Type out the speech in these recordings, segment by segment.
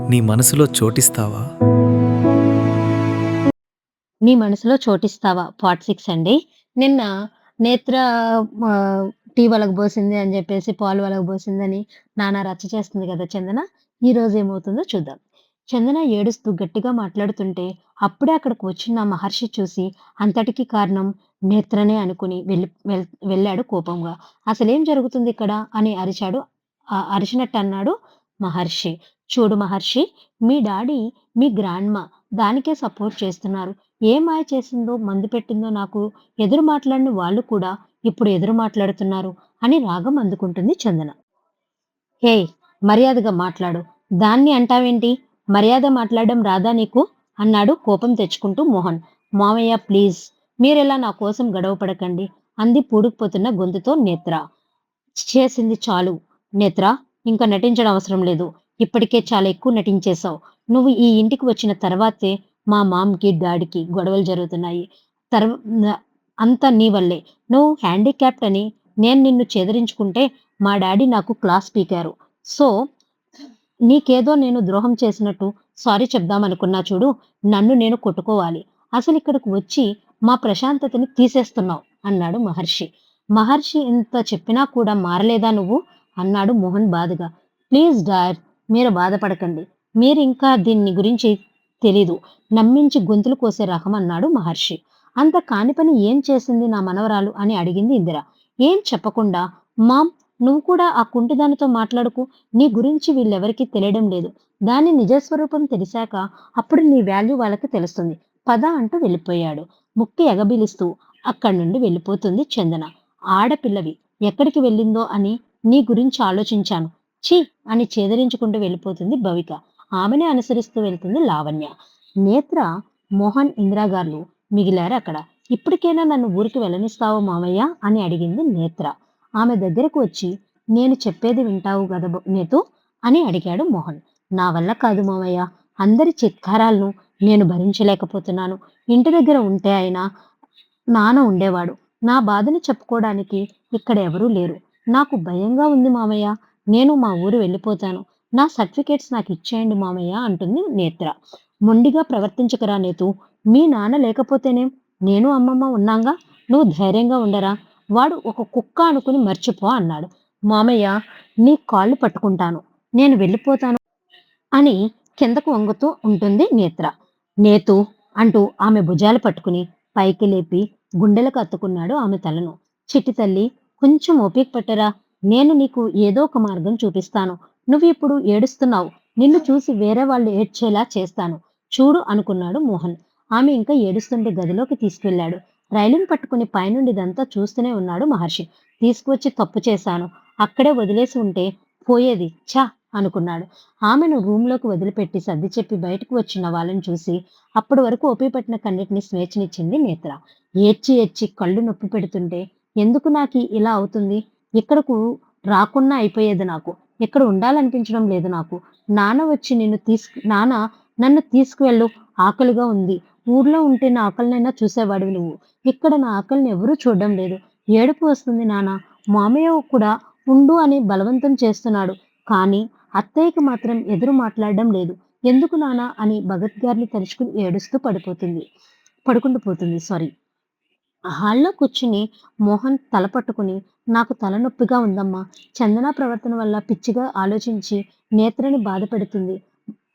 నీ మనసులో చోటిస్తావా? నీ మనసులో చోటిస్తావా పార్ట్ 6 అండి. నిన్న నేత్ర టీ ఒలగబోసింది అని జెప్పేసి, పాలు ఒలగబోసిందని నానా రచ్చ చేస్తుంది గదా చందన. ఈరోజు ఏమవుతుందో చూద్దాం. చందన ఏడుస్తూ గట్టిగా మాట్లాడుతుంటే, అప్పుడే అక్కడికి వచ్చిన మహర్షి చూసి, అంతటికి కారణం నేత్రనే అనుకుని వెళ్ళాడు కోపంగా. "అసలేం జరుగుతుందిక్కడ?" అని అరిచినట్టన్నాడు మహర్షి. "చూడు మహర్షి, మీ డాడీ, మీ గ్రాండ్‌మా దానికే సపోర్ట్ చేస్తున్నారు. ఏ మాయ చేసిందో, మందు పెట్టిందో నాకు ఎదురు మాట్లాడిన వాళ్ళు కూడా ఇప్పుడు ఎదురు మాట్లాడుతున్నారు" అని రాగం అందుకుంటుంది చందన. "హేయ్! మర్యాదగా మాట్లాడు. దాన్ని అంటావేంటి? మర్యాద మాట్లాడడం రాదా నీకు?" అన్నాడు కోపం తెచ్చుకుంటూ మోహన్. "మావయ్య ప్లీజ్ మీరిలా నా కోసం గొడవ పడకండి" అంది పూడుకుపోతున్న గొంతుతో నేత్ర. చేసింది చాలు నేత్ర. ఇంక నటించడం అవసరం లేదు. ఇప్పటికే చాలా ఎక్కువ నటించేశావు. నువ్వు ఈ ఇంటికి వచ్చిన తర్వాతే మా మామ్‌కి, డ్యాడీకి గొడవలు జరుగుతున్నాయి. తర్వ న అంతా నీ వల్లే. నువ్వు హ్యాండిక్యాప్డ్ అని నేను నిన్ను చెదిరించుకుంటే మా డ్యాడీ నాకు క్లాస్ పీకారు. సో, నీకేదో నేను ద్రోహం చేసినట్టు సారీ చెప్దామనుకున్నా చూడు, నన్ను నేను కొట్టుకోవాలి. అసలిక్కడికి వచ్చి మా ప్రశాంతతని తీసేస్తున్నావు" అన్నాడు మహర్షి. "మహర్షి ఇంత చెప్పినా కూడా మారలేదా నువ్వు?" అన్నాడు మోహన్ బాధగా. "ప్లీజ్ డాడ్ మీరు బాధపడకండి. మీరింకా దీన్ని గురించి తెలీదు. నమ్మించి గొంతులు కోసే రకం" అన్నాడు మహర్షి. "అంత కాని పని ఏం చేసింది నా మనవరాలు?" అని అడిగింది ఇందిర. ఏం చెప్పకుండా, "మామ్ నువ్వు కూడా ఆ కుంటిదానితో మాట్లాడకు. నీ గురించి వీళ్ళెవరికీ తెలియడం లేదు. దాని నిజస్వరూపం తెలిసాక అప్పుడు నీ వాల్యూ వాళ్ళకి తెలుస్తుంది. పద" అంటూ వెళ్ళిపోయాడు. ముక్కు ఎగబిలిస్తూ అక్కడి నుండి వెళ్ళిపోతుంది చందన. "ఆడపిల్లవి ఎక్కడికి వెళ్ళిందో అని నీ గురించి ఆలోచించాను. ఛీ" అని చేదరించుకుంటూ వెళ్ళిపోతుంది భవిక. ఆమెనే అనుసరిస్తూ వెళ్తుంది లావణ్య. నేత్ర, మోహన్, ఇందిరాగార్లు మిగిలారక్కడ. "ఇప్పటికైనా నన్ను ఊరికి వెళ్ళనిస్తావా మామయ్య?" అని అడిగింది నేత్ర. ఆమె దగ్గరకు వచ్చి, "నేను చెప్పేది వింటావు గదా నేతూ" అని అడిగాడు మోహన్. "నా వల్ల కాదు మామయ్య. అందరి చిత్కారాలను నేను భరించలేకపోతున్నాను. ఇంటి దగ్గర ఉంటే అయినా నాన్న ఉండేవాడు. నా బాధని చెప్పుకోడానికి ఇక్కడ ఎవరూ లేరు. నాకు భయంగా ఉంది మామయ్య. నేను మా ఊరు వెళ్ళిపోతాను. నా సర్టిఫికేట్స్ నాకిచ్చేయండి మామయ్య" అంటుంది నేత్ర. "మొండిగా ప్రవర్తించకురా నీతూ. మీ నాన్న లేకపోతేనేం? నేను అమ్మమ్మ ఉన్నాంగా. నువ్వు ధైర్యంగా ఉండరా? వాడు ఒక కుక్క అనుకుని మర్చిపో" అన్నాడు. "మామయ్య నీ కాళ్ళు పట్టుకుంటాను. నేను వెళ్ళిపోతాను" అని కిందకు వంగుతూ ఉంటుంది నేత్ర. "నేతూ" అంటూ ఆమె భుజాలు పట్టుకుని పైకి లేపి గుండెలకు అత్తుకున్నాడు ఆమె తలను. "చిట్టి తల్లి కొంచెం ఓపిక పట్టరా. నేను నీకు ఏదో ఒక మార్గం చూపిస్తాను. నువ్వు ఇప్పుడు ఏడుస్తున్నావు. నిన్ను చూసి వేరే వాళ్ళు ఏడ్చేలా చేస్తాను. చూడు" అనుకున్నాడు మోహన్. ఆమె ఇంకా ఏడుస్తుంటే గదిలోకి తీసుకెళ్ళాడు. రైలింగ్ పట్టుకుని పైనుండి ఇదంతా చూస్తూనే ఉన్నాడు మహర్షి. "తీసుకువచ్చి తప్పు చేశాను. అక్కడే వదిలేసి ఉంటే పోయేది ఛ" అనుకున్నాడు. ఆమెను రూమ్‌లోకి వదిలిపెట్టి సర్ది చెప్పి బయటకు వచ్చిన వాళ్ళని చూసి, అప్పటి వరకు ఓపిక పట్టిన కన్నిటికి స్వేచ్ఛనిచ్చింది నేత్ర. ఏడ్చి ఏడ్చి కళ్ళు నొప్పి పెడుతుంటే, "ఎందుకు నాకీ ఇలా అవుతుంది? ఇక్కడకు రాకున్నా అయిపోయేది నాకు. ఇక్కడ ఉండాలనిపించడం లేదు నాకు. నాన్న నన్ను తీసుకువెళ్ళు. ఆకలిగా ఉంది. ఊర్లో ఉంటే నా ఆకలినైనా చూసేవాడివి నువ్వు. ఇక్కడ నా ఆకలిని ఎవరూ చూడడం లేదు. ఏడుపు వస్తుంది నాన్న. మామయ్య కూడా ఉండు అని బలవంతం చేస్తున్నాడు. కానీ అత్తయ్యకి మాత్రం ఎదురు మాట్లాడడం లేదు. ఎందుకు నాన్న" అని భగత్ గారిని తలుచుకుని ఏడుస్తూ పడుకుంటూ పోతుంది. సారీ. హాల్‌లో కూర్చుని మోహన్ తల పట్టుకుని, "నాకు తలనొప్పిగా ఉందమ్మా. చందన ప్రవర్తన వల్ల పిచ్చిగా ఆలోచించి నేత్రని బాధపెడుతుంది.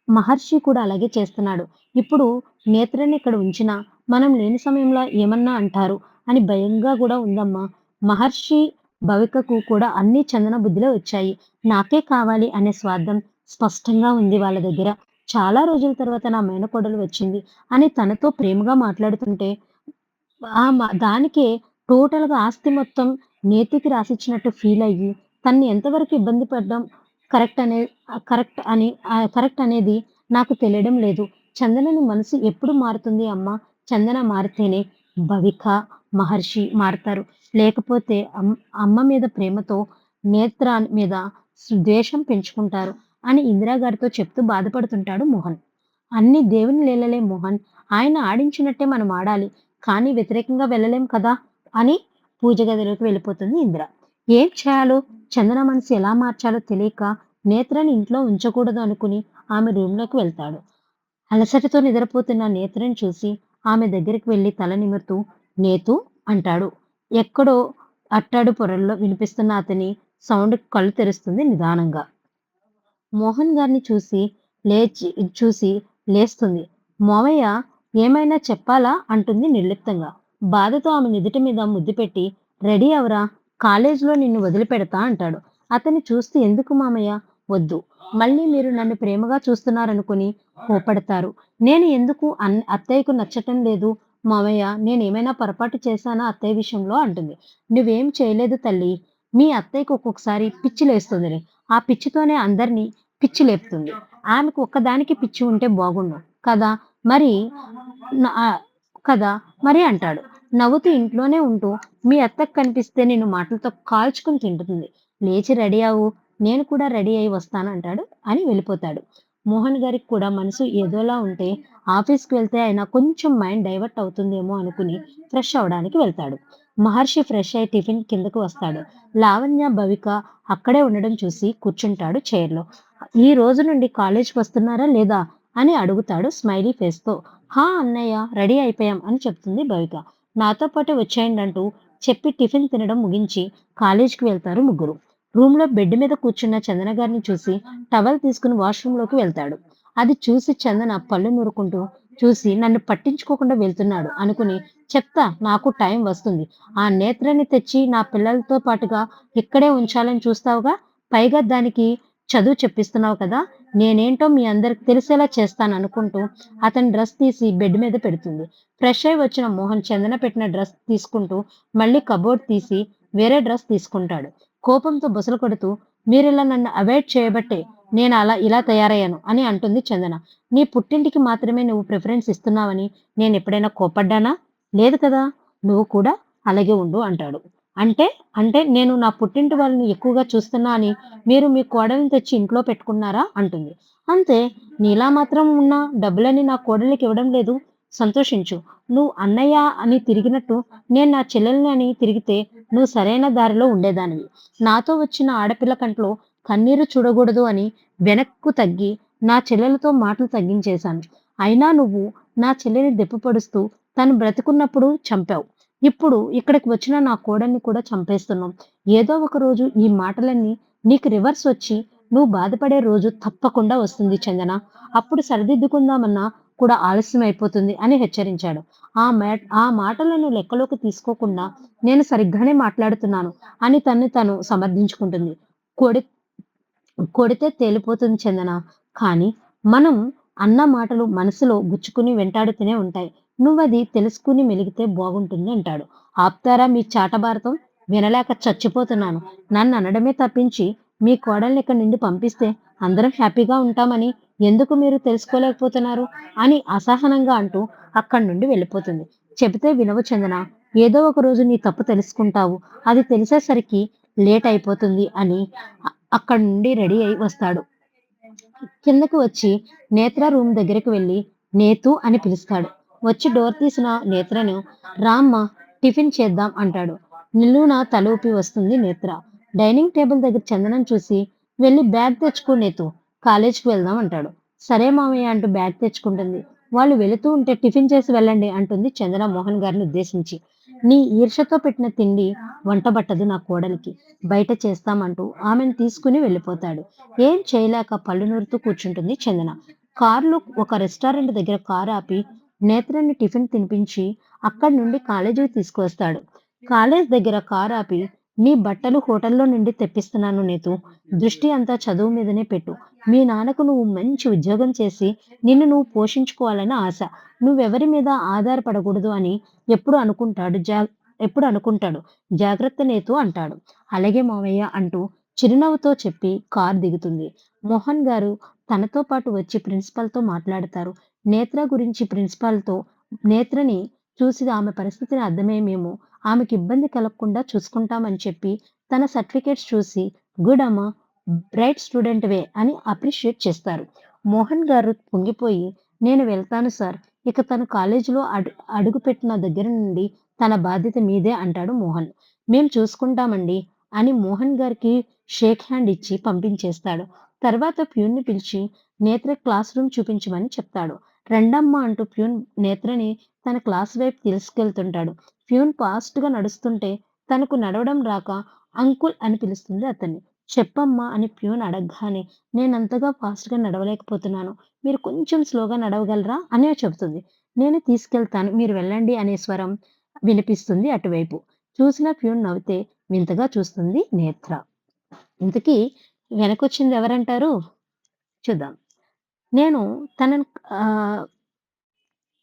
మహర్షి కూడా అలాగే చేస్తున్నాడు. ఇప్పుడు నేత్రని ఇక్కడ ఉంచినా, మనం లేని సమయంలో ఏమన్నా అంటారు అని భయంగా గూడా ఉందమ్మా. మహర్షి, భవికకు కూడా అన్నీ చందన బుద్ధిలో వచ్చాయి. నాకే కావాలి అనే స్వార్థం స్పష్టంగా ఉంది వాళ్ళ దగ్గర. చాలా రోజుల తర్వాత నా మేనకోడలు వచ్చింది" అని తనతో ప్రేమగా మాట్లాడుతుంటే, దానికే టోటల్‌గా ఆస్తి మొత్తం నేతికి రాసిచ్చినట్టు ఫీలయ్యి, తనని ఎంతవరకు ఇబ్బంది పడ్డం కరెక్ట్ అనే కరెక్ట్ అనేది నాకు తెలియడం లేదు. చందనని మనసు ఎప్పుడు మారుతుంది అమ్మా? చందన మారితేనే భవిక, మహర్షి మారతారు. లేకపోతే అమ్మ మీద ప్రేమతో నేత్ర మీద ద్వేషం పెంచుకుంటారు అని ఇందిరాగారితో చెప్తూ బాధపడుతుంటాడు మోహన్. "అన్నీ దేవుని లీలలే మోహన్. ఆయన ఆడించినట్టే మనం ఆడాలి. కానీ వ్యతిరేకంగా వెళ్ళలేం కదా" అని పూజ గదిలోకి వెళ్ళిపోతుంది ఇందిర. ఏం చేయాలో, చందన మనసు ఎలా మార్చాలో తెలియక నేత్రని ఇంట్లో ఉంచకూడదు అనుకుని ఆమె రూమ్‌లోకి వెళ్తాడు. అలసటతో నిద్రపోతున్న నేత్రని చూసి ఆమె దగ్గరికి వెళ్లి తల నిమురుతూ "నేతూ" అంటాడు. ఎక్కడో అట్టాడు పొరల్లో వినిపిస్తున్న అతని సౌండ్‌కి కళ్ళు తెరుస్తుంది నిదానంగా. మోహన్ గారిని చూసి లేస్తుంది. "మావయ్య ఏమైనా చెప్పాలా?" అంటుంది నిర్లిప్తంగా. బాధతో ఆమె నుదిటి మీద ముద్దు పెట్టి "రెడీ అవ్వరా! కాలేజీలో నిన్ను వదిలిపెడతా" అంటాడు. అతన్ని చూస్తూ "ఎందుకు మామయ్య?" "వద్దు. మళ్ళీ మీరు నన్ను ప్రేమగా చూస్తున్నారనుకుని కోపడతారు. నేను ఎందుకు అత్తయ్యకు నచ్చటం లేదు మావయ్య. నేనేమైనా పొరపాటు చేశానా అత్తయ్య విషయంలో?" అంటుంది. "నువ్వేం చేయలేదు తల్లీ. మీ అత్తయ్యకి ఒక్కొక్కసారి పిచ్చి లేస్తుందిలే. ఆ పిచ్చితోనే అందరిని పిచ్చి లేపుతుంది. ఆమెకు ఒక్కదానికి పిచ్చి ఉంటే బాగుండు. కదా! మరి నా కదా! మరి" అంటాడు. నవ్వుతూ "ఇంట్లోనే ఉంటూ మీ అత్తకి కనిపిస్తే నిన్ను మాటలతో కాల్చుకుని తింటుంది. లేచి రెడీ అవ్వు. నేను కూడా రెడీ అయ్యి వస్తాను" అంటాడు. అని వెళ్ళిపోతాడు. మోహన్ గారికి కూడా మనసు ఏదోలా ఉంటే ఆఫీస్‌కి వెళ్తే ఆయన కొంచెం మైండ్ డైవర్ట్ అవుతుందేమో అనుకుని ఫ్రెష్ అవ్వడానికి వెళ్తాడు. మహర్షి ఫ్రెష్ అయ్యి టిఫిన్ కిందకు వస్తాడు. లావణ్య, భవిక అక్కడే ఉండడం చూసి కూర్చుంటాడు చైర్‌లో. "ఈ రోజు నుండి కాలేజ్‌కి వస్తున్నారా లేదా?" అని అడుగుతాడు స్మైలీ ఫేస్‌తో. "హా! అన్నయ్య రెడీ అయిపోయాం" అని చెప్తుంది భవిక. "నాతో పాటు వచ్చేయండంటూ చెప్పి టిఫిన్ తినడం ముగించి కాలేజ్‌కి వెళ్తారు ముగ్గురు. రూమ్‌లో బెడ్ మీద కూర్చున్న చందన గారిని చూసి టవల్ తీసుకుని వాష్‌రూమ్‌లోకి వెళ్తాడు. అది చూసి చందన పళ్ళు నూరుకుంటూ చూసి నన్ను పట్టించుకోకుండా వెళ్తున్నాడు అనుకుని చెప్తా నాకు టైం వస్తుంది. ఆ నేత్రని తెచ్చి నా పిల్లలతో పాటుగా ఇక్కడే ఉంచాలని చూస్తావుగా? పైగా దానికి చదువు చెప్పిస్తున్నావు కదా! నేనేంటో మీ అందరికి తెలిసేలా చేస్తాననుకుంటూ అతని డ్రెస్ తీసి బెడ్ మీద పెడుతుంది. ఫ్రెష్ అయ్యి వచ్చిన మోహన్ చందన పెట్టిన డ్రెస్ తీసుకుంటూ మళ్ళీ కబోర్డ్ తీసి వేరే డ్రెస్ తీసుకుంటాడు. కోపంతో బుసలు కొడుతూ మీరిలా నన్ను అవాయిడ్ చేయబట్టే నేను ఇలా తయారయ్యాను అని అంటుంది చందన. నీ పుట్టింటికి మాత్రమే నువ్వు ప్రిఫరెన్స్ ఇస్తున్నావని నేనెప్పుడైనా కోపడ్డానా? లేదు కదా! నువ్వు కూడా అలాగే ఉండు అంటాడు. అంటే? అంటే నేను నా పుట్టింటి వాళ్ళని ఎక్కువగా చూస్తున్నా అని మీరు మీ కోడల్ని తెచ్చి ఇంట్లో పెట్టుకున్నారా? అంటుంది. అంతే. నీలా మాత్రం ఉన్న డబ్బులన్నీ నా కోడలికి ఇవ్వడం లేదు. సంతోషించు. నువ్వు అన్నయ్య అని తిరిగినట్టు నేను నా చెల్లెల్ని అని తిరిగితే నువ్వు సరైన దారిలో ఉండేదానివి. నాతో వచ్చిన ఆడపిల్ల కంట్లో కన్నీరు చూడకూడదు అని వెనక్కు తగ్గి నా చెల్లెలతో మాటలు తగ్గించేశాను. అయినా నువ్వు నా చెల్లెని దెప్పిపొడుస్తూ తను బ్రతికున్నప్పుడు చంపావు. ఇప్పుడు ఇక్కడికి వచ్చిన నా కోడల్ని కూడా చంపేస్తున్నావు. ఏదో ఒక రోజు ఈ మాటలన్నీ నీకు రివర్స్ వచ్చి నువ్వు బాధపడే రోజు తప్పకుండా వస్తుంది చందన. అప్పుడు సరిదిద్దుకుందామన్నా కూడా ఆలస్యం అయిపోతుంది అని హెచ్చరించాడు. ఆ మాటలను లెక్కలోకి తీసుకోకుండా నేను సరిగ్గానే మాట్లాడుతున్నాను అని తన్ని తను సమర్థించుకుంటుంది. కొడి కొడితే తేలిపోతుంది చందన. కానీ మనం అన్న మాటలు మనసులో గుచ్చుకుని వెంటాడుతూనే ఉంటాయి. నువ్వది తెలుసుకుని మెలిగితే బాగుంటుంది అంటాడు. ఆపుతారా మీ చాటభారతం? వినలేక చచ్చిపోతున్నాను. నన్ననడమే తప్పించి మీ కోడల్ని ఇక్కడి నుండి పంపిస్తే అందరం హ్యాపీగా ఉంటామని ఎందుకు మీరు తెలుసుకోలేకపోతున్నారు? అని అసహనంగా అంటూ అక్కడి నుండి వెళ్ళిపోతుంది. చెబితే వినవు చందన. ఏదో ఒక రోజు నీ తప్పు తెలుసుకుంటావు. అది తెలిసేసరికి లేట్ అయిపోతుంది అని అక్కడి నుండి రెడీ అయి వస్తాడు. కిందకి వచ్చి నేత్ర రూమ్ దగ్గరికి వెళ్లి నేతు అని పిలుస్తాడు. వచ్చి డోర్ తీసిన నేత్రను రామ్మా టిఫిన్ చేద్దాం అంటాడు. నిలువున తల ఊపి వస్తుంది నేత్ర. డైనింగ్ టేబుల్ దగ్గర చందనం చూసి వెళ్ళి బ్యాగ్ తెచ్చుకో నేతు కాలేజీకి వెళ్దాం అంటాడు. సరే మామయ్య అంటూ బ్యాగ్ తెచ్చుకుంటుంది. వాళ్ళు వెళుతూ ఉంటే టిఫిన్ చేసి వెళ్ళండి అంటుంది చందన మోహన్ గారిని ఉద్దేశించి. నీ ఈర్ష్యతో పెట్టిన తిండి వంట పట్టదు నా కోడలికి. బయట చేస్తామంటూ ఆమెను తీసుకుని వెళ్ళిపోతాడు. ఏం చేయలేక పళ్ళు నూరుతూ కూర్చుంటుంది చందన. కారులో ఒక రెస్టారెంట్ దగ్గర కారు ఆపి నేత్రాన్ని టిఫిన్ తినిపించి అక్కడి నుండి కాలేజీకి తీసుకువస్తాడు. కాలేజ్ దగ్గర కారు ఆపి నీ బట్టలు హోటల్లో నుండి తెప్పిస్తున్నాను నీతు. దృష్టి అంతా చదువు మీదనే పెట్టు. మీ నాన్నకు నువ్వు మంచి ఉద్యోగం చేసి నిన్ను నువ్వు పోషించుకోవాలని ఆశ. నువ్వెవరి మీద ఆధారపడకూడదు అని ఎప్పుడు అనుకుంటాడు. ఎప్పుడు అనుకుంటాడు. జాగ్రత్త నేతు అంటాడు. అలాగే మావయ్య అంటూ చిరునవ్వుతో చెప్పి కారు దిగుతుంది. మోహన్ గారు తనతో పాటు వచ్చి ప్రిన్సిపల్‌తో మాట్లాడతారు. నేత్ర గురించి ప్రిన్సిపాల్‌తో నేత్రని చూసి ఆమె పరిస్థితిని అర్థమై మేము ఆమెకి ఇబ్బంది కలగకుండా చూసుకుంటామని చెప్పి తన సర్టిఫికేట్స్ చూసి గుడ్ అమ్మా! బ్రైట్ స్టూడెంట్‌వే అని అప్రిషియేట్ చేస్తారు. మోహన్ గారు పొంగిపోయి నేను వెళ్తాను సార్. ఇక తను కాలేజీలో అడుగుపెట్టిన దగ్గర నుండి తన బాధ్యత మీదే అంటాడు మోహన్. మేం చూసుకుంటామండి అని మోహన్ గారికి షేక్ హ్యాండ్ ఇచ్చి పంపించేస్తాడు. తర్వాత ప్యూన్‌ని పిలిచి నేత్ర క్లాస్ రూమ్ చూపించమని చెప్తాడు. రండమ్మా అంటూ ప్యూన్ నేత్రని తన క్లాస్ వైపు తీసుకెళ్తుంటాడు. ప్యూన్ ఫాస్ట్‌గా నడుస్తుంటే తనకు నడవడం రాక అంకుల్ అని పిలుస్తుంది అతన్ని. చెప్పమ్మా అని ప్యూన్ అడగగానే నేనంతగా ఫాస్ట్‌గా నడవలేకపోతున్నాను. మీరు కొంచెం స్లోగా నడవగలరా? అని చెబుతుంది. నేనే తీసుకెళ్తాను. మీరు వెళ్ళండి అనే స్వరం వినిపిస్తుంది అటువైపు. చూసిన ప్యూన్ నవ్వితే వింతగా చూస్తుంది నేత్ర. ఇంతకీ వెనకొచ్చింది ఎవరంటారు? చూద్దాం. నేను తనని ఆహ్,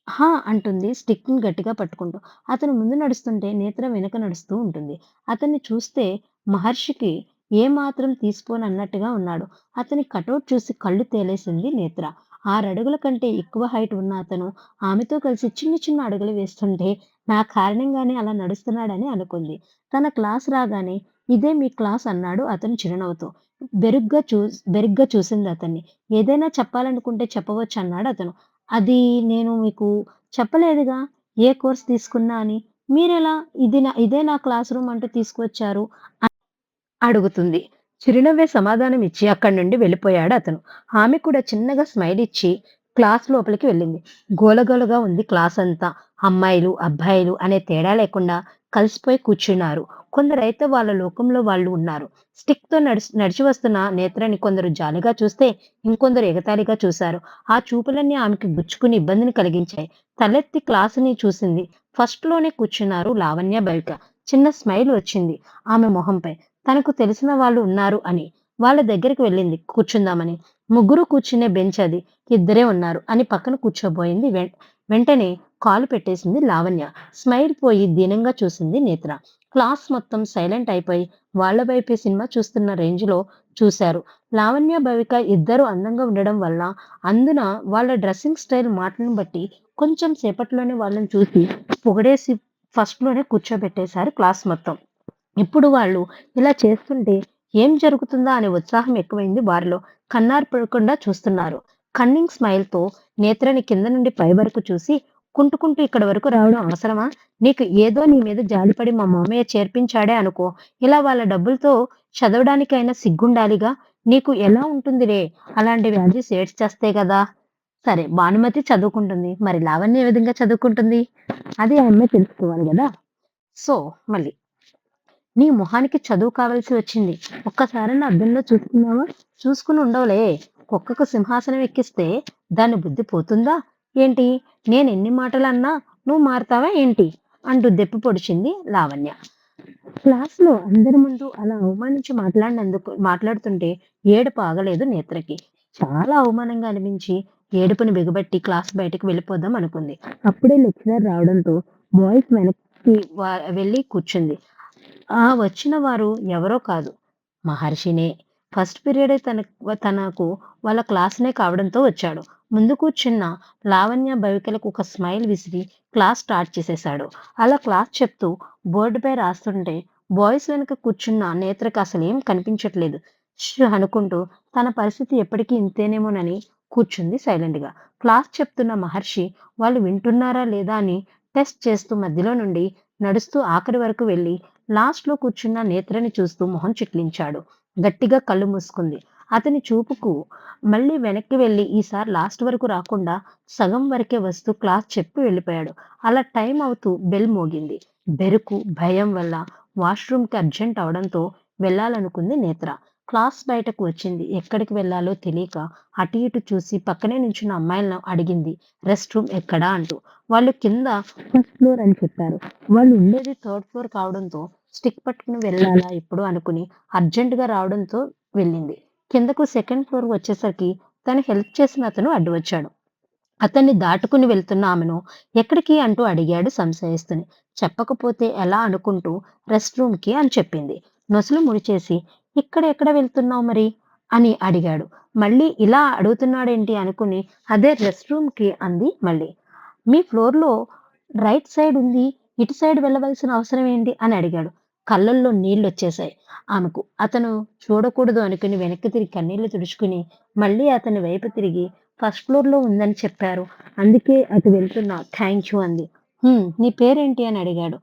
హా! అంటుంది స్టిక్‌ని గట్టిగా పట్టుకుంటూ. అతను ముందు నడుస్తుంటే నేత్ర వెనక నడుస్తూ ఉంటుంది. అతన్ని చూస్తే మహర్షికి ఏమాత్రం తీసిపోనన్నట్టుగా ఉన్నాడు. అతని కటౌట్ చూసి కళ్ళు తేలేసింది నేత్ర. 6 అడుగుల కంటే ఎక్కువ హైట్ ఉన్న అతను ఆమెతో కలిసి చిన్న చిన్న అడుగులు వేస్తుంటే నా కారణంగానే అలా నడుస్తున్నాడని అనుకుంది. తన క్లాస్ రాగానే ఇదే మీ క్లాస్ అన్నాడు అతను చిరునవ్వుతో. బెరుగ్గా చూసిందతన్ని. ఏదైనా చెప్పాలనుకుంటే చెప్పవచ్చన్నాడు అతను. అది నేను మీకు చెప్పలేదుగా! ఏ కోర్స్ తీసుకున్నా అని. మీరెలా ఇదే నా క్లాస్ రూమ్ అంటూ తీసుకువచ్చారు అడుగుతుంది. చిరునవ్వే సమాధానమిచ్చి అక్కడి నుండి వెళ్ళిపోయాడతను. ఆమె కూడా చిన్నగా స్మైల్ ఇచ్చి క్లాస్ లోపలికి వెళ్ళింది. గోలగోలగా ఉంది క్లాసంతా. అమ్మాయిలు, అబ్బాయిలు అనే తేడా లేకుండా కలిసిపోయి కూర్చున్నారు. కొందరైతే వాళ్ళ లోకంలో వాళ్ళు ఉన్నారు. స్టిక్‌తో నడిచి వస్తున్న నేత్రని కొందరు జాలిగా చూస్తే, ఇంకొందరు ఎగతాళిగా చూశారు. ఆ చూపులన్నీ ఆమెకి గుచ్చుకుని ఇబ్బందిని కలిగించాయి. తలెత్తి క్లాసుని చూసింది. ఫస్ట్‌లోనే కూర్చున్నారు లావణ్య, బవిక. చిన్న స్మైల్ వచ్చింది ఆమె మొహంపై. తనకు తెలిసిన వాళ్ళు ఉన్నారు అని. వాళ్ళ దగ్గరికి వెళ్ళింది కూర్చుందామని. ముగ్గురు కూర్చునే బెంచ్ అది. ఇద్దరే ఉన్నారు అని పక్కన కూర్చోబోయింది. వెంటనే కాలు పెట్టేసింది లావణ్య. స్మైల్ పోయి దీనంగా చూసింది నేత్ర. క్లాస్ మొత్తం సైలెంట్ అయిపోయి వాళ్ళ వైపే సినిమా చూస్తున్న రేంజ్‌లో చూశారు. లావణ్య, భవిక ఇద్దరూ అందంగా ఉండడం వల్ల, అందున వాళ్ళ డ్రెస్సింగ్ స్టైల్ మాటలను బట్టి కొంచెం సేపట్లోనే వాళ్ళని చూసి పొగిడేసి ఫస్ట్‌లోనే కూర్చోబెట్టేశారు క్లాస్ మొత్తం. ఇప్పుడు వాళ్ళు ఇలా చేస్తుంటే ఏం జరుగుతుందా అనే ఉత్సాహం ఎక్కువైంది వారిలో. కన్నార్పడకుండా చూస్తున్నారు. కన్నింగ్ స్మైల్‌తో నేత్రని కింద నుండి పై వరకు చూసి, కుంటుకుంటూ ఇక్కడి వరకు రావడం అవసరమా? నీకు ఏదో నీ మీద జాలిపడి మా మామయ్య చేర్పించాడే అనుకో. ఇలా వాళ్ళ డబ్బులతో చదవడానికైనా సిగ్గుండాలిగా. నీకు ఎలా ఉంటుందిలే అలాంటి వాల్యూస్ ఏడ్చేస్తే గదా! సరే భానుమతి చదువుకుంటుంది. మరి లావణ్య ఏ విధంగా చదువుకుంటుంది? అది ఆ అమ్మాయి తెలుసుకోవాలి గదా! సో, మళ్ళీ నీ మొహానికి చదువు కావాల్సి వచ్చింది. ఒక్కసారన్నా అద్దంలో చూసుకున్నావా? చూసుకుని ఉండవులే. కుక్కకు సింహాసనం ఎక్కిస్తే దాని బుద్ధి పోతుందా ఏంటి? నేనెన్ని మాటలన్నా నువ్వు మారతావా ఏంటి? అంటూ దెప్పి పొడిచింది లావణ్య. క్లాస్‌లో అందరి ముందు అలా అవమానించి మాట్లాడుతుంటే ఏడుపు ఆగలేదు నేత్రకి. చాలా అవమానంగా అనిపించి ఏడుపుని బిగబట్టి క్లాస్ బయటకి వెళ్ళిపోదాం అనుకుంది. అప్పుడే లెక్చరర్ రావడంతో బాయ్స్ వెనక్కి వెళ్లి కూర్చుంది. ఆ వచ్చిన వారు ఎవరో కాదు. మహర్షినే. ఫస్ట్ పీరియడే తనకు వాళ్ళ క్లాస్‌నే కావడంతో వచ్చాడు. ముందు కూర్చున్న లావణ్య, భవికలకు ఒక స్మైల్ విసిరి క్లాస్ స్టార్ట్ చేసేశాడు. అలా క్లాస్ చెప్తూ బోర్డుపై రాస్తుంటే బాయ్స్ వెనక కూర్చున్న నేత్రకు అసలేం కనిపించట్లేదు. అనుకుంటూ తన పరిస్థితి ఎప్పటికీ ఇంతేనేమోనని కూర్చుంది సైలెంట్‌గా. క్లాస్ చెప్తున్న మహర్షి వాళ్ళు వింటున్నారా లేదా అని టెస్ట్ చేస్తూ మధ్యలో నుండి నడుస్తూ ఆఖరి వరకు వెళ్లి లాస్ట్‌లో కూర్చున్న నేత్రని చూస్తూ మొహం చిట్లించాడు. గట్టిగా కళ్ళు మూసుకుంది. అతని చూపుకు మళ్ళీ వెనక్కి వెళ్లి ఈసారి లాస్ట్ వరకు రాకుండా సగం వరకే వస్తూ క్లాస్ చెప్పి వెళ్ళిపోయాడు. అలా టైం అవుతూ బెల్ మోగింది. బెరుకు, భయం వల్ల వాష్‌రూమ్‌కి అర్జెంట్ అవడంతో వెళ్ళాలనుకుంది నేత్ర. క్లాస్ బయటకు వచ్చింది. ఎక్కడికి వెళ్ళాలో తెలియక అటు ఇటు చూసి పక్కనే నించున్న అమ్మాయిలను అడిగింది. రెస్ట్ రూమ్ ఎక్కడా అంటూ. వాళ్ళు కింద ఫస్ట్ ఫ్లోర్ అని చెప్పారు. వాళ్ళు ఉండేది థర్డ్ ఫ్లోర్ కావడంతో స్టిక్ పట్టుకుని వెళ్ళాలా ఇప్పుడు అనుకుని అర్జెంట్‌గా రావడంతో వెళ్ళింది. కిందకు సెకండ్ ఫ్లోర్ వచ్చేసరికి తను హెల్ప్ చేసిన అతను అడ్డు వచ్చాడు. అతన్ని దాటుకుని వెళ్తున్న ఆమెను ఎక్కడికి అంటూ అడిగాడు సంశయిస్తూనే. చెప్పకపోతే ఎలా అనుకుంటూ రెస్ట్ రూమ్‌కి అని చెప్పింది. నొసలు ముడిచేసి ఎక్కడ వెళ్తున్నావు మరి? అని అడిగాడు. మళ్ళీ ఇలా అడుగుతున్నాడేంటి అనుకుని అదే రెస్ట్ రూమ్‌కి అంది మళ్ళీ. మీ ఫ్లోర్‌లో రైట్ సైడ్ ఉంది. ఇటు సైడ్ వెళ్ళవలసిన అవసరం ఏంటి? అని అడిగాడు. కళ్ళల్లో నీళ్లొచ్చేశాయి ఆమెకు. అతను చూడకూడదు అనుకుని వెనక్కి తిరిగి కన్నీళ్లు తుడుచుకుని, మళ్ళీ అతని వైపు తిరిగి ఫస్ట్ ఫ్లోర్‌లో ఉందని చెప్పారు. అందుకే అటు వెళ్తున్నా. థాంక్ యూ అంది. నీ పేరేంటి? అని అడిగాడు.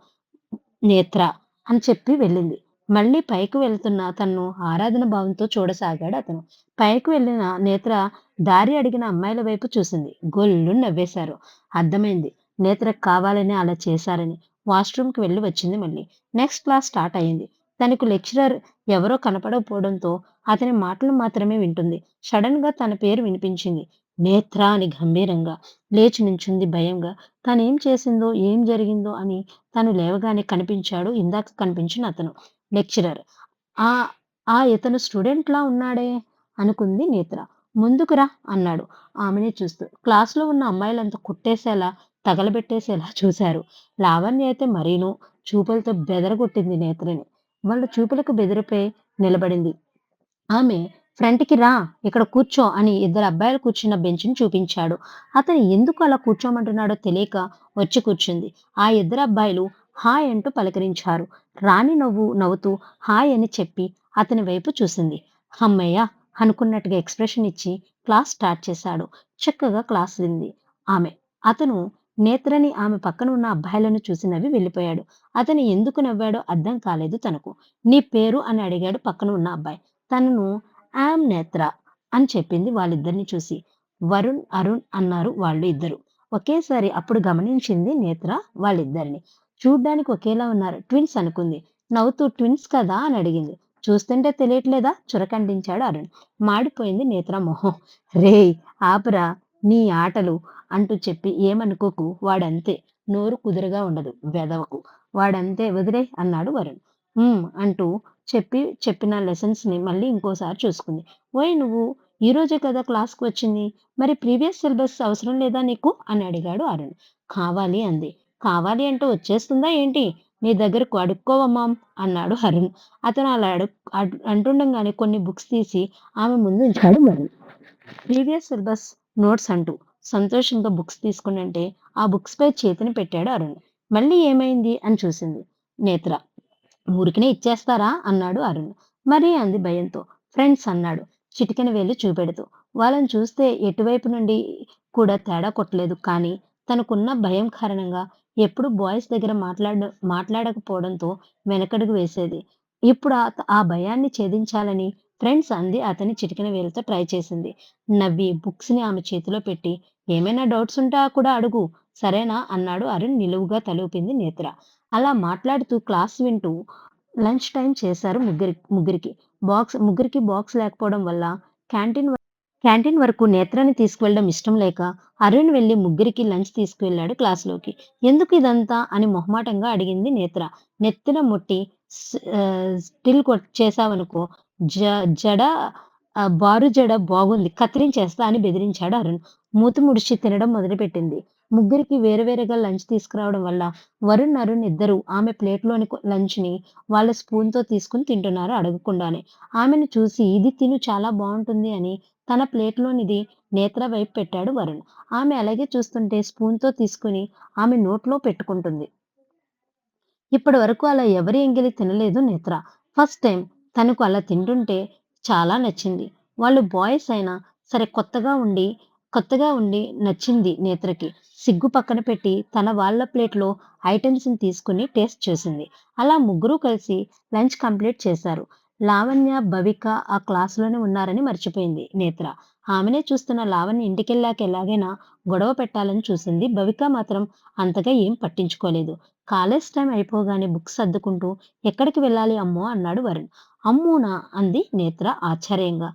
నేత్ర అని చెప్పి వెళ్ళింది. మళ్ళీ పైకి వెళ్తున్న తనను ఆరాధన భావంతో చూడసాగాడు అతను. పైకి వెళ్ళిన నేత్ర దారి అడిగిన అమ్మాయిల వైపు చూసింది. గొల్లున నవ్వేశారు. అర్థమైంది. నేత్రకు కావాలనే అలా చేశారని. వాష్‌రూమ్‌కి వెళ్లి వచ్చింది మళ్ళీ. నెక్స్ట్ క్లాస్ స్టార్ట్ అయింది. తనకు లెక్చరర్ ఎవరో కనపడకపోవడంతో అతని మాటలు మాత్రమే వింటుంది. సడెన్‌గా తన పేరు వినిపించింది. నేత్ర అని గంభీరంగా. లేచి నుంచుంది భయంగా. తనేం చేసిందో, ఏం జరిగిందో అని తను లేవగానే కనిపించాడు ఇందాక కనిపించిన అతను. లెక్చరర్. ఆ! ఇతను స్టూడెంట్‌లా ఉన్నాడే అనుకుంది నేత్ర. "ముందుకు రా" అన్నాడు ఆమెనే చూస్తూ. క్లాస్‌లో ఉన్న అమ్మాయిలంతా కొట్టేసేలా, తగలబెట్టేసేలా చూశారు. లావణ్య అయితే మరీను. చూపులతో బెదరగొట్టింది నేత్రని. వాళ్ళ చూపులకు బెదిరిపోయి నిలబడింది. ఆమె "ఫ్రంట్‌కి రా, ఇక్కడ కూర్చో" అని ఇద్దరు అబ్బాయిలు కూర్చున్న బెంచ్‌ని చూపించాడు. అతను ఎందుకు అలా కూర్చోమంటున్నాడో తెలియక వచ్చి కూర్చుంది. ఆ ఇద్దరు అబ్బాయిలు హాయ్ అంటూ పలకరించారు. రాణి నవ్వుతూ హాయ్ అని చెప్పి అతని వైపు చూసింది. హమ్మయ్య! అనుకున్నట్టుగా ఎక్స్‌ప్రెషన్ ఇచ్చి క్లాస్ స్టార్ట్ చేశాడు. చక్కగా క్లాస్ వింది ఆమె. అతను నేత్రని ఆమె పక్కన ఉన్న అబ్బాయిలను చూసి నవ్వి వెళ్ళిపోయాడు. అతను ఎందుకు నవ్వాడో అర్థం కాలేదు తనకు. "నీ పేరు?" అని అడిగాడు పక్కన ఉన్న అబ్బాయి. తనను "ఐయామ్ నేత్ర" అని చెప్పింది వాళ్ళిద్దరిని చూసి. వరుణ్, అరుణ్ అన్నారు వాళ్ళు ఇద్దరు. ఒకేసారి అప్పుడు గమనించింది నేత్ర వాళ్ళిద్దరిని. చూడ్డానికి ఒకేలా ఉన్నారు. ట్విన్స్ అనుకుంది. నవ్వుతూ "ట్విన్స్ కదా?" అని అడిగింది. "చూస్తుంటే తెలియట్లేదా?" చురకందించాడు అరుణ్. మాడిపోయింది నేత్ర మొహం. "రేయ్! ఆపురా నీ ఆటలు" అంటూ చెప్పి "ఏమనుకోకు వాడంతే. నోరు కుదురుగా ఉండదు వెధవకు. వాడంతే వదిలేయ్" అన్నాడు వరుణ్. అంటూ చెప్పిన లెసన్స్‌ని మళ్ళీ ఇంకోసారి చూసుకుంది. "ఓయ్ నువ్వు ఈరోజే కదా క్లాస్‌కి వచ్చింది. మరి ప్రీవియస్ సిలబస్ అవసరం లేదా నీకు?" అని అడిగాడు అరుణ్. "కావాలి" అంది. "కావాలి అంటే వచ్చేస్తుందా ఏంటి? నీ దగ్గరకు అడుక్కోవమ్మా" అన్నాడు అరుణ్. అతను అలా అంటుండగానే కొన్ని బుక్స్ తీసి ఆమె ముందు ఉంచాడు వరుణ్. ప్రీవియస్ సిలబస్ నోట్స్ అంటూ సంతోషంగా బుక్స్ తీసుకునంటే ఆ బుక్స్‌పై చేతిని పెట్టాడు అరుణ్. "మళ్ళీ ఏమైంది?" అని చూసింది నేత్ర. "ఊరికనే ఇచ్చేస్తారా?" అన్నాడు అరుణ్. "మరి" అంది భయంతో. "ఫ్రెండ్స్" అన్నాడు చిటికెన వేలు చూపెడుతూ. వాళ్ళని చూస్తే ఎటువైపు నుండి కూడా తేడా కొట్టలేదు. కానీ తనకున్న భయం కారణంగా ఎప్పుడూ బాయ్స్ దగ్గర మాట్లాడకపోవడంతో వెనకడుగు వేసేది. ఇప్పుడు ఆ భయాన్ని ఛేదించాలని ఫ్రెండ్స్ అంది అతని చిటికెన వేలుతో ట్రై చేసింది. నవ్వి బుక్స్‌ని ఆమె చేతిలో పెట్టి "ఏమైనా డౌట్స్ ఉంటే కూడా అడుగు. సరేనా?" అన్నాడు అరుణ్ నిలువుగా తలూపింది నేత్ర. అలా మాట్లాడుతూ క్లాస్ వింటూ లంచ్ టైమ్ చేశారు ముగ్గురికి. ముగ్గురికి బాక్స్ లేకపోవడం వల్ల క్యాంటీన్ వ క్యాంటీన్ వరకు నేత్రాన్ని తీసుకువెళ్ళడం ఇష్టం లేక అరుణ్ వెళ్లి ముగ్గురికి లంచ్ తీసుకువెళ్ళాడు క్లాస్‌లోకి. "ఎందుకు ఇదంతా?" అని మొహమాటంగా అడిగింది నేత్ర. నెత్తిన ముట్టి స్టిల్ చేశావనుకో జ జడ బారు జడ బాగుంది కత్తిరించేస్తా అని బెదిరించాడు అరుణ్. మూతి ముడిచి తినడం మొదలుపెట్టింది. ముగ్గురికి వేరువేరుగా లంచ్ తీసుకురావడం వల్ల వరుణ్, అరుణ్ ఇద్దరూ ఆమె ప్లేట్‌లోని లంచ్‌ని వాళ్ళ స్పూన్‌తో తీసుకొని తింటున్నారు అడగకుండానే. ఆమెను చూసి "ఇది తిను చాలా బావుంటుంది" అని తన ప్లేట్‌లోనిది నేత్ర వైపు పెట్టాడు వరుణ్. ఆమె అలాగే చూస్తుంటే స్పూన్‌తో తీసుకొని ఆమె నోట్లో పెట్టుకుంటుంది. ఇప్పటి వరకు అలా ఎవరి ఎంగిలి తినలేదు నేత్ర. ఫస్ట్ టైమ్ తనకు అలా తింటుంటే చాలా నచ్చింది. వాళ్ళు బాయ్స్ అయినా సరే కొత్తగా ఉండి నచ్చింది నేత్రకి. సిగ్గు పక్కన పెట్టి తన వాళ్ళ ప్లేట్‌లో ఐటెమ్స్‌ని తీసుకొని టేస్ట్ చేసింది. అలా ముగ్గురూ కలిసి లంచ్ కంప్లీట్ చేశారు. లావణ్య, భవిక ఆ క్లాస్‌లోనే ఉన్నారని మర్చిపోయింది నేత్ర. ఆమెనే చూస్తున్న లావణ్య ఇంటికెళ్ళాక ఎలాగైనా గొడవ పెట్టాలని చూసింది. భవిక మాత్రం అంతగా ఏం పట్టించుకోలేదు. కాలేజ్ టైమ్ అయిపోగానే బుక్స్ సర్దుకుంటూ "ఎక్కడికి వెళ్ళాలి అమ్మో" అన్నాడు వరుణ్. "అమ్మోనా" అంది నేత్ర ఆశ్చర్యంగా.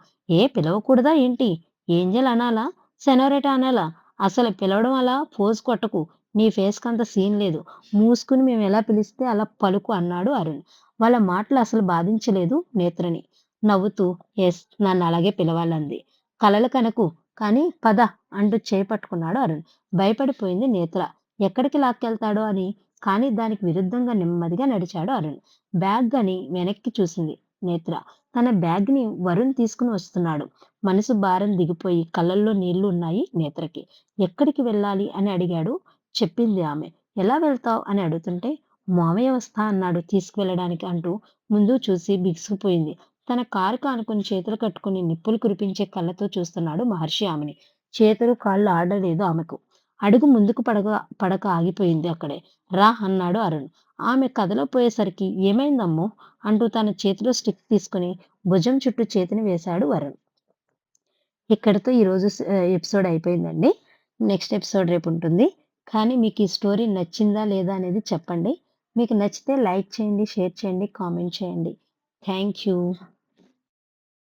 పిలవకూడదా ఏంటి? ఏంజెల్ అనాలా? సెనోరిటా అనాలా? అసలు పిలవడం అలా ఫోజ్ కొట్టకు. నీ ఫేస్‌కంత సీన్ లేదు. మూసుకుని మేమెలా పిలిస్తే అలా పలుకు అన్నాడు అరుణ్. వాళ్ళ మాటలు అసలు బాధించలేదు నేత్రని. నవ్వుతూ "యెస్, నన్నలాగే పిలవాలంది." "కలలు కనకు, కానీ పద" అంటూ చేయి పట్టుకున్నాడు అరుణ్. భయపడిపోయింది నేత్ర. ఎక్కడికి లాక్కెళ్తాడో అని. కానీ దానికి విరుద్ధంగా నెమ్మదిగా నడిచాడు అరుణ్. బ్యాగ్ అని వెనక్కి చూసింది నేత్ర. తన బ్యాగ్‌ని వరుణ్ తీసుకొని వస్తున్నాడు. మనసు భారం దిగిపోయి కళ్ళల్లో నీళ్లు ఉన్నాయి నేత్రకి. "ఎక్కడికి వెళ్ళాలి?" అని అడిగాడు. చెప్పింది ఆమె. "ఎలా వెళ్తావ్?" అని అడుగుతుంటే "మామయ్య వస్తా అన్నాడు తీసుకువెళ్ళడానికి" అంటూ ముందు చూసి బిగుసుకుపోయింది. తన కారుకి ఆనుకుని చేతులు కట్టుకుని నిప్పులు కురిపించే కళ్ళతో చూస్తున్నాడు మహర్షి ఆమెని. చేతులు, కాళ్ళు ఆడలేదు ఆమెకు. అడుగు ముందుకు పడక ఆగిపోయింది అక్కడే. రా అన్నాడు అరుణ్. ఆమె కదలపోయేసరికి ఏమైందమ్మో అంటూ తన చేతిలో స్టిక్ తీసుకొని భుజం చుట్టూ చేతిని వేశాడు వరుణ్. ఇక్కడితో ఈరోజు ఎపిసోడ్ అయిపోయిందండి. నెక్స్ట్ ఎపిసోడ్ రేపుంటుంది. కానీ మీకు ఈ స్టోరీ నచ్చిందా లేదా అనేది చెప్పండి. మీకు నచ్చితే లైక్ చేయండి, షేర్ చేయండి, కామెంట్ చేయండి. Thank you.